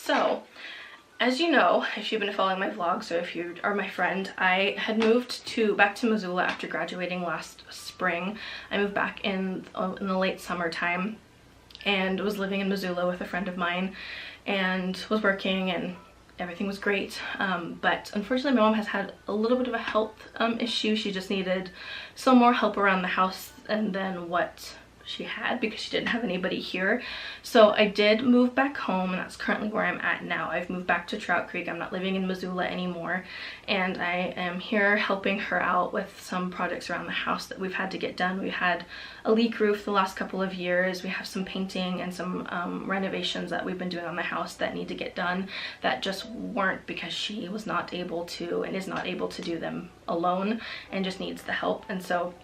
So, as you know, if you've been following my vlogs or if you are my friend, I had moved back to Missoula after graduating last spring. I moved back in the late summertime and was living in Missoula with a friend of mine and was working, and everything was great. But unfortunately my mom has had a little bit of a health issue. She just needed some more help around the house than what she had because she didn't have anybody here. So I did move back home, and that's currently where I'm at now. I've moved back to Trout Creek. I'm not living in Missoula anymore, and I am here helping her out with some projects around the house that we've had to get done. We had a leak roof the last couple of years. We have some painting and some renovations that we've been doing on the house that need to get done that just weren't, because she was not able to and is not able to do them alone and just needs the help. And so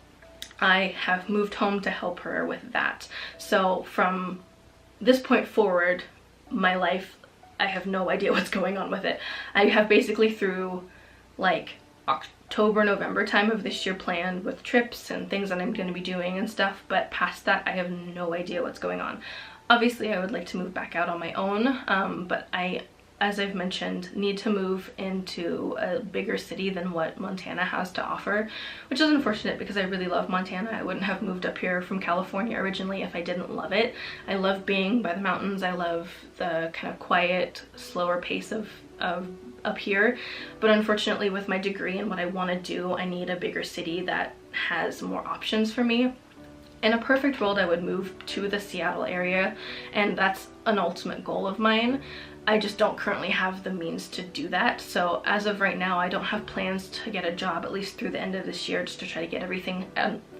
I have moved home to help her with that. So from this point forward, my life, I have no idea what's going on with it. I have basically through like October, November time of this year planned with trips and things that I'm going to be doing and stuff, but past that I have no idea what's going on. Obviously I would like to move back out on my own, but I, as I've mentioned, need to move into a bigger city than what Montana has to offer, which is unfortunate because I really love Montana. I wouldn't have moved up here from California originally if I didn't love it. I love being by the mountains. I love the kind of quiet, slower pace of up here. But unfortunately with my degree and what I want to do, I need a bigger city that has more options for me. In a perfect world, I would move to the Seattle area, and that's an ultimate goal of mine. I just don't currently have the means to do that. So as of right now, I don't have plans to get a job at least through the end of this year, just to try to get everything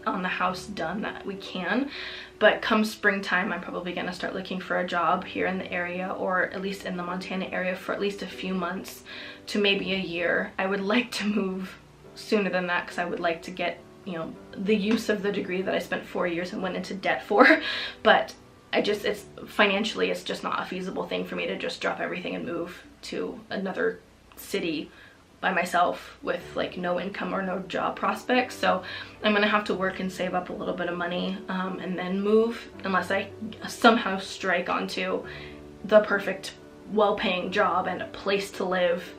on the house done that we can. But come springtime, I'm probably gonna start looking for a job here in the area, or at least in the Montana area, for at least a few months to maybe a year. I would like to move sooner than that because I would like to get, you know, the use of the degree that I spent 4 years and went into debt for. But it's financially, it's just not a feasible thing for me to just drop everything and move to another city by myself with like no income or no job prospects. So I'm gonna have to work and save up a little bit of money and then move, unless I somehow strike onto the perfect well-paying job and a place to live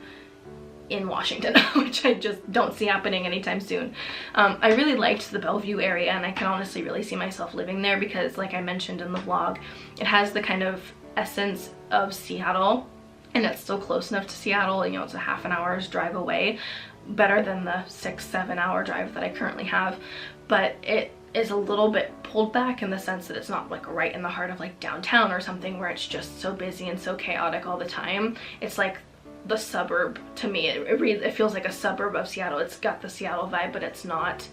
in Washington, which I just don't see happening anytime soon. I really liked the Bellevue area, and I can honestly really see myself living there because, like I mentioned in the vlog, it has the kind of essence of Seattle, and it's still close enough to Seattle. You know, it's a half an hour's drive away, better than the 6-7 hour drive that I currently have. But it is a little bbit pulled back in the sense that it's not like right in the heart of like downtown or something where it's just so busy and so chaotic all the time. It's like the suburb to me. It feels like a suburb of Seattle. It's got the Seattle vibe, but it's not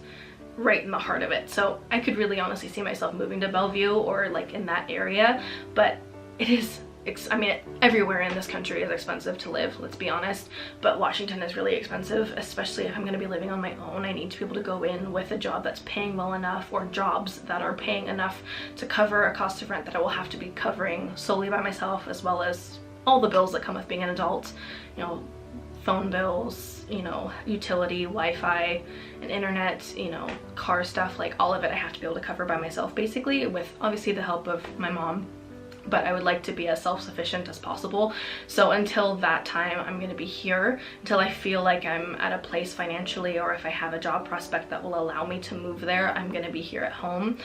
right in the heart of it. So I could really honestly see myself moving to Bellevue or like in that area, but it is, I mean, everywhere in this country is expensive to live, let's be honest, but Washington is really expensive, especially if I'm going to be living on my own. I need to be able to go in with a job that's paying well enough, or jobs that are paying enough to cover a cost of rent that I will have to be covering solely by myself, as well as all the bills that come with being an adult, you know, phone bills, you know, utility, Wi-Fi, and internet, you know, car stuff, like all of it I have to be able to cover by myself, basically, with obviously the help of my mom. But I would like to be as self-sufficient as possible. So until that time, I'm going to be here until I feel like I'm at a place financially, or if I have a job prospect that will allow me to move there, I'm going to be here at home.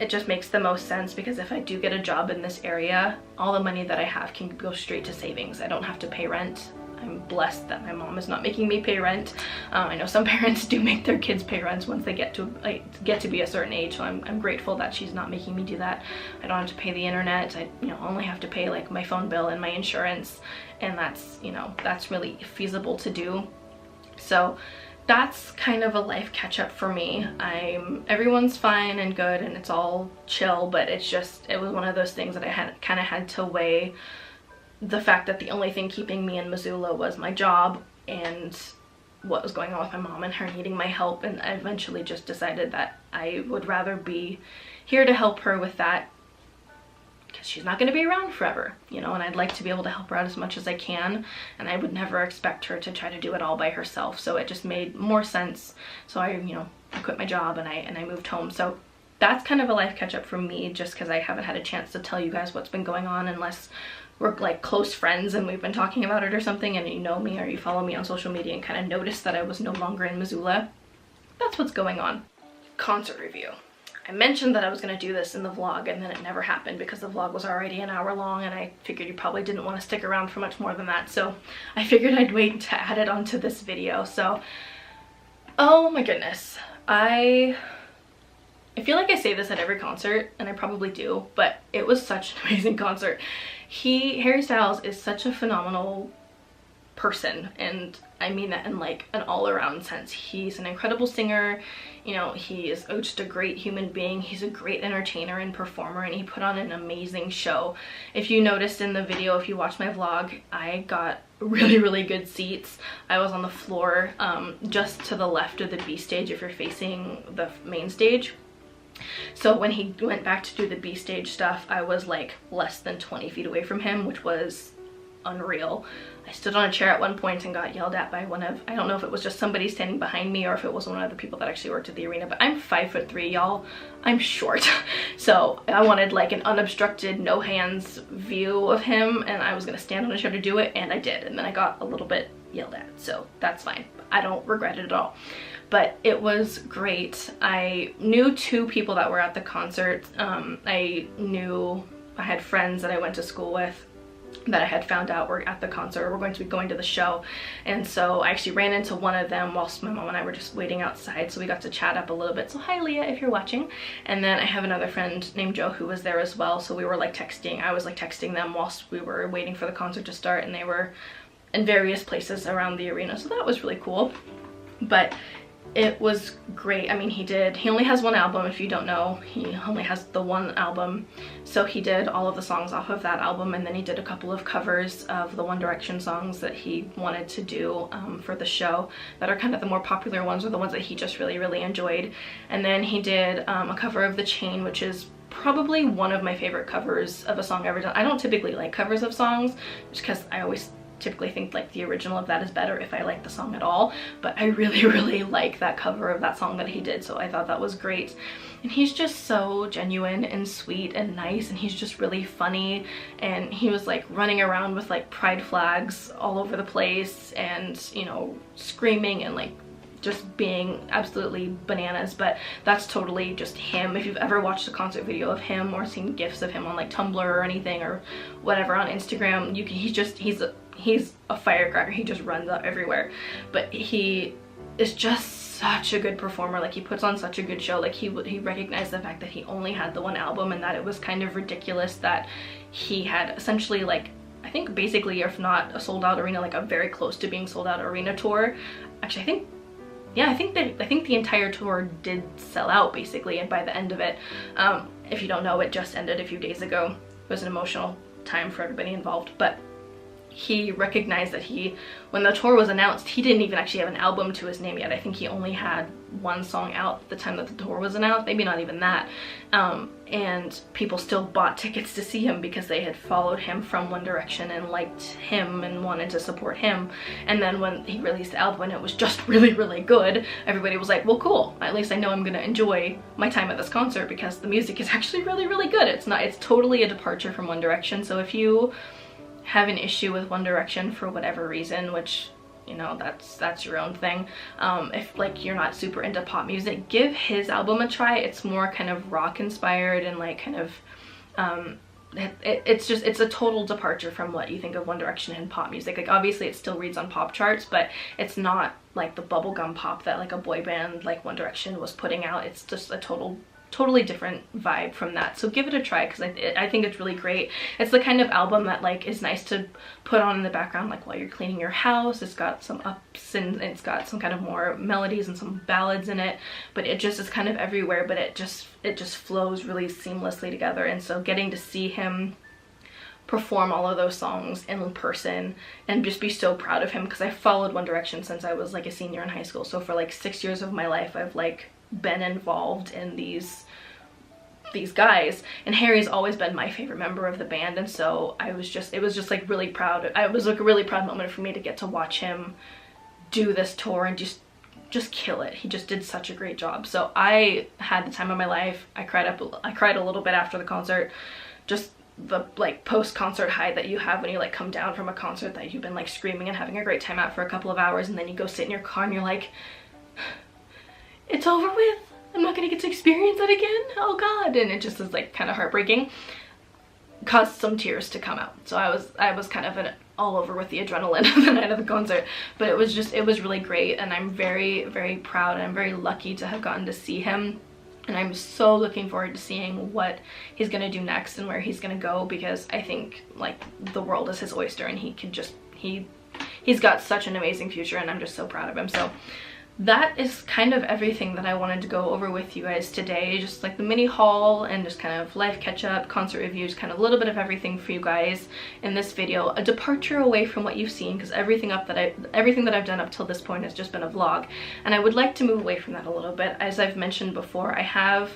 It just makes the most sense, because if I do get a job in this area, all the money that I have can go straight to savings. I don't have to pay rent. I'm blessed that my mom is not making me pay rent. I know some parents do make their kids pay rent once they get to be a certain age, so I'm grateful that she's not making me do that. I don't have to pay the internet. I, you know, only have to pay like my phone bill and my insurance, and that's, you know, that's really feasible to do. So that's kind of a life catch-up for me. Everyone's fine and good and it's all chill, but it was one of those things that I kind of had to weigh the fact that the only thing keeping me in Missoula was my job and what was going on with my mom and her needing my help, and I eventually just decided that I would rather be here to help her with that, because she's not going to be around forever, you know, and I'd like to be able to help her out as much as I can, and I would never expect her to try to do it all by herself. So it just made more sense. So I quit my job and I moved home. So that's kind of a life catch up for me, just because I haven't had a chance to tell you guys what's been going on, unless we're like close friends and we've been talking about it or something, and you know me or you follow me on social media and kind of noticed that I was no longer in Missoula, that's what's going on. Concert review. I mentioned that I was going to do this in the vlog, and then it never happened because the vlog was already an hour long, and I figured you probably didn't want to stick around for much more than that, so I figured I'd wait to add it onto this video. So, oh my goodness, I feel like I say this at every concert, and I probably do, but it was such an amazing concert. Harry Styles is such a phenomenal person, and I mean that in like an all-around sense. He's an incredible singer, you know, he is just a great human being, he's a great entertainer and performer, and he put on an amazing show. If you noticed in the video, if you watched my vlog, I got really good seats. I was on the floor just to the left of the B stage if you're facing the main stage. So when he went back to do the B stage stuff, I was like less than 20 feet away from him, which was unreal. I stood on a chair at one point and got yelled at by I don't know if it was just somebody standing behind me or if it was one of the people that actually worked at the arena, but I'm 5'3", y'all. I'm short. So I wanted like an unobstructed, no hands view of him, and I was gonna stand on a chair to do it, and I did. And then I got a little bit yelled at, so that's fine. I don't regret it at all. But it was great. I knew 2 people that were at the concert. I had friends that I went to school with that I had found out were at the concert, were going to be going to the show, and so I actually ran into one of them whilst my mom and I were just waiting outside, so we got to chat up a little bit. So hi Leah, if you're watching. And then I have another friend named Joe who was there as well, so we were like texting. I was like texting them whilst we were waiting for the concert to start, and they were in various places around the arena, so that was really cool. But it was great. I mean, he only has one album, if you don't know. He only has the one album. So he did all of the songs off of that album, and then he did a couple of covers of the One Direction songs that he wanted to do for the show, that are kind of the more popular ones, or the ones that he just really enjoyed. And then he did a cover of The Chain, which is probably one of my favorite covers of a song ever done. I don't typically like covers of songs, just because I always typically think like the original of that is better if I like the song at all, but I really like that cover of that song that he did, so I thought that was great. And he's just so genuine and sweet and nice, and he's just really funny, and he was like running around with like pride flags all over the place, and you know, screaming and like just being absolutely bananas. But that's totally just him. If you've ever watched a concert video of him or seen gifs of him on like Tumblr or anything or whatever on Instagram, he's a firecracker. He just runs out everywhere. But he is just such a good performer. Like, he puts on such a good show. Like, he recognized the fact that he only had the one album, and that it was kind of ridiculous that he had essentially, like, I think basically, if not a sold out arena, like a very close to being sold out arena tour. Actually, I think the entire tour did sell out basically, and by the end of it, if you don't know, it just ended a few days ago. It was an emotional time for everybody involved, but he recognized that when the tour was announced, he didn't even actually have an album to his name yet. I think he only had one song out at the time that the tour was announced, maybe not even that. And people still bought tickets to see him because they had followed him from One Direction and liked him and wanted to support him. And then when he released the album and it was just really good, everybody was like, well, cool, at least I know I'm gonna enjoy my time at this concert because the music is actually really good. It's totally a departure from One Direction. So if you have an issue with One Direction for whatever reason, which, you know, that's your own thing, if like you're not super into pop music, give his album a try. It's more kind of rock inspired and like kind of it's a total departure from what you think of One Direction and pop music. Like, obviously it still reads on pop charts, but it's not like the bubblegum pop that like a boy band like One Direction was putting out. It's just a totally different vibe from that. So give it a try, because I think it's really great. It's the kind of album that like is nice to put on in the background like while you're cleaning your house. It's got some ups and it's got some kind of more melodies and some ballads in it, but it just is kind of everywhere, but it just flows really seamlessly together. And so getting to see him perform all of those songs in person and just be so proud of him, because I followed One Direction since I was like a senior in high school. So for like 6 years of my life, I've like been involved in these guys, and Harry's always been my favorite member of the band. And so it was just like really proud. It was like a really proud moment for me to get to watch him do this tour and just kill it. He just did such a great job. So I had the time of my life. I cried a little bit after the concert, just the like post-concert high that you have when you like come down from a concert that you've been like screaming and having a great time at for a couple of hours, and then you go sit in your car and you're like, it's over with, I'm not gonna get to experience it again, oh god. And it just is like kind of heartbreaking. Caused some tears to come out. So I was kind of all over with the adrenaline the night of the concert, but it was really great, and I'm very, very proud, and I'm very lucky to have gotten to see him. And I'm so looking forward to seeing what he's gonna do next and where he's gonna go, because I think like the world is his oyster, and he can just he's got such an amazing future, and I'm just so proud of him. So that is kind of everything that I wanted to go over with you guys today. Just like the mini haul and just kind of life catch up, concert reviews, kind of a little bit of everything for you guys in this video. A departure away from what you've seen, because everything that I've done up till this point has just been a vlog, and I would like to move away from that a little bit. As I've mentioned before, I have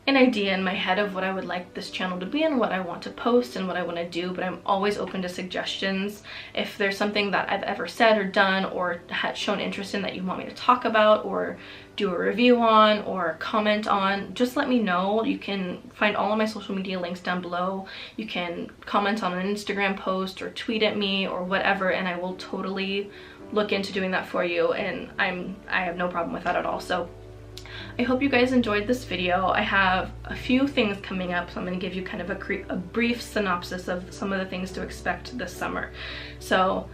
an idea in my head of what I would like this channel to be and what I want to post and what I want to do, but I'm always open to suggestions. If there's something that I've ever said or done or had shown interest in that you want me to talk about or do a review on or comment on, just let me know. You can find all of my social media links down below. You can comment on an Instagram post or tweet at me or whatever, and I will totally look into doing that for you, and I have no problem with that at all. So I hope you guys enjoyed this video. I have a few things coming up, so I'm going to give you kind of a brief synopsis of some of the things to expect this summer. So,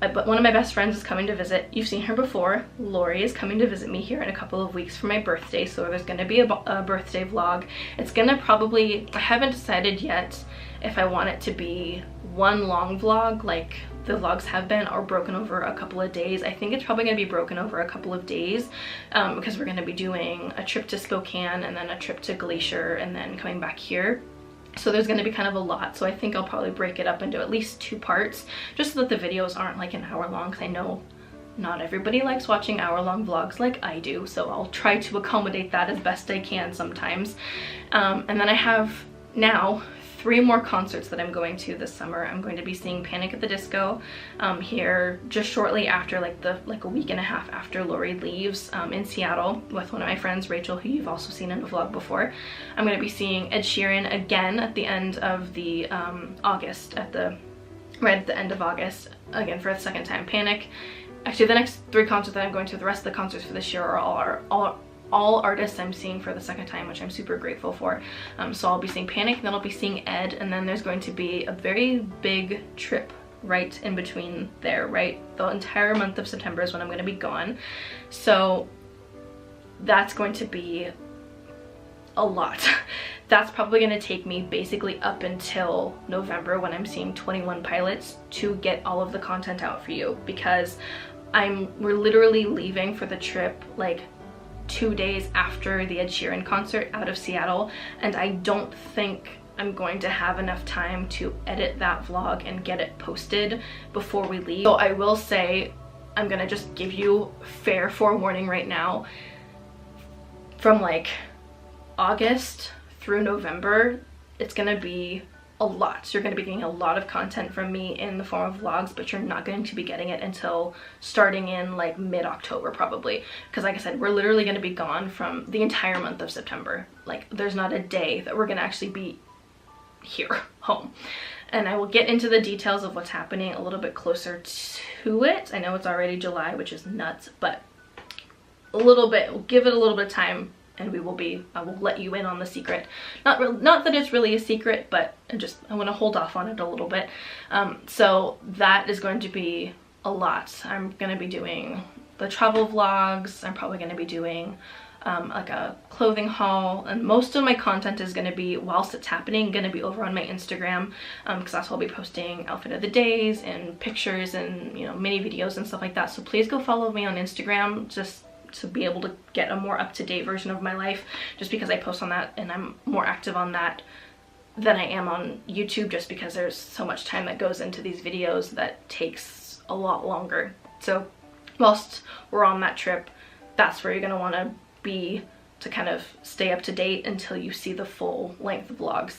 but one of my best friends is coming to visit. You've seen her before. Lori is coming to visit me here in a couple of weeks for my birthday, so there's going to be a birthday vlog. It's going to probably, I haven't decided yet if I want it to be one long vlog like the vlogs have been, or broken over a couple of days. I think it's probably going to be broken over a couple of days, because we're going to be doing a trip to Spokane and then a trip to Glacier and then coming back here. So there's going to be kind of a lot, so I think I'll probably break it up into at least 2 parts, just so that the videos aren't like an hour long, because I know not everybody likes watching hour-long vlogs like I do, so I'll try to accommodate that as best I can sometimes. And then I have now 3 more concerts that I'm going to this summer. I'm going to be seeing Panic at the Disco here just shortly after, like a week and a half after Lori leaves, in Seattle with one of my friends, Rachel, who you've also seen in a vlog before. I'm going to be seeing Ed Sheeran again at the end of the August, right at the end of August, again for the second time. Panic. Actually, the next 3 concerts that I'm going to, the rest of the concerts for this year are all artists I'm seeing for the second time, which I'm super grateful for. So I'll be seeing Panic, then I'll be seeing Ed, and then there's going to be a very big trip right in between there, right? The entire month of September is when I'm going to be gone. So that's going to be a lot. That's probably going to take me basically up until November, when I'm seeing 21 Pilots, to get all of the content out for you, because we're literally leaving for the trip like 2 days after the Ed Sheeran concert out of Seattle, and I don't think I'm going to have enough time to edit that vlog and get it posted before we leave. So I will say, I'm gonna just give you fair forewarning right now, from like August through November, it's gonna be a lot. So you're going to be getting a lot of content from me in the form of vlogs, but you're not going to be getting it until starting in like mid-October probably, because like I said, we're literally going to be gone from the entire month of September. Like there's not a day that we're going to actually be here home. And I will get into the details of what's happening a little bit closer to it. I know it's already July, which is nuts, but a little bit, we'll give it a little bit of time, and I will let you in on the secret. Not that it's really a secret, but I want to hold off on it a little bit. So that is going to be a lot. I'm going to be doing the travel vlogs. I'm probably going to be doing like a clothing haul, and most of my content is going to be, whilst it's happening, going to be over on my Instagram, because that's where I'll be posting outfit of the days and pictures and, you know, mini videos and stuff like that. So please go follow me on Instagram, just to be able to get a more up-to-date version of my life, just because I post on that and I'm more active on that than I am on YouTube, just because there's so much time that goes into these videos that takes a lot longer. So whilst we're on that trip, that's where you're going to want to be to kind of stay up to date until you see the full length vlogs.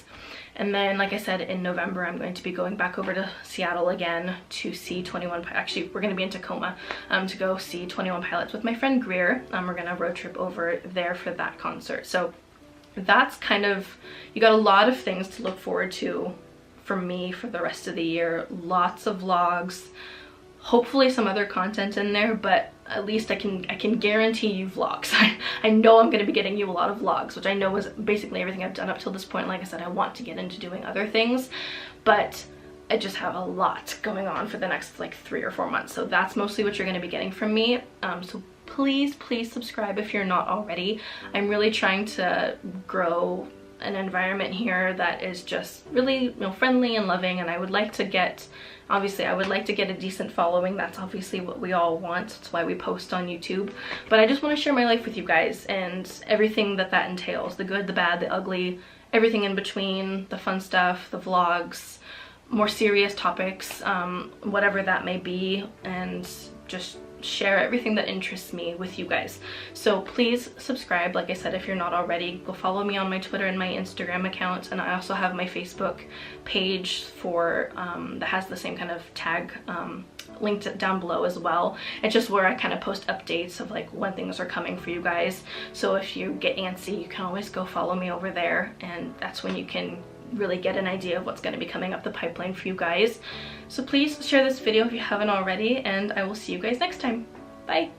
And then, like I said, in November, I'm going to be going back over to Seattle again to see 21, actually, we're going to be in Tacoma to go see 21 Pilots with my friend Greer. We're going to road trip over there for that concert. So that's kind of, you got a lot of things to look forward to for me for the rest of the year. Lots of vlogs, hopefully some other content in there, but at least I can guarantee you vlogs. I know I'm going to be getting you a lot of vlogs, which I know is basically everything I've done up till this point. Like I said, I want to get into doing other things, but I just have a lot going on for the next like 3 or 4 months. So that's mostly what you're going to be getting from me. So please subscribe if you're not already. I'm really trying to grow an environment here that is just really, you know, friendly and loving, and I would like to get, obviously I would like to get a decent following. That's obviously what we all want. That's why we post on YouTube. But I just want to share my life with you guys and everything that entails, the good, the bad, the ugly, everything in between, the fun stuff, the vlogs, more serious topics, whatever that may be, and just share everything that interests me with you guys. So please subscribe, like I said, if you're not already. Go follow me on my Twitter and my Instagram account, and I also have my Facebook page for that has the same kind of tag linked down below as well. It's just where I kind of post updates of like when things are coming for you guys. So if you get antsy, you can always go follow me over there, and that's when you can really get an idea of what's going to be coming up the pipeline for you guys. So please share this video if you haven't already, and I will see you guys next time. Bye!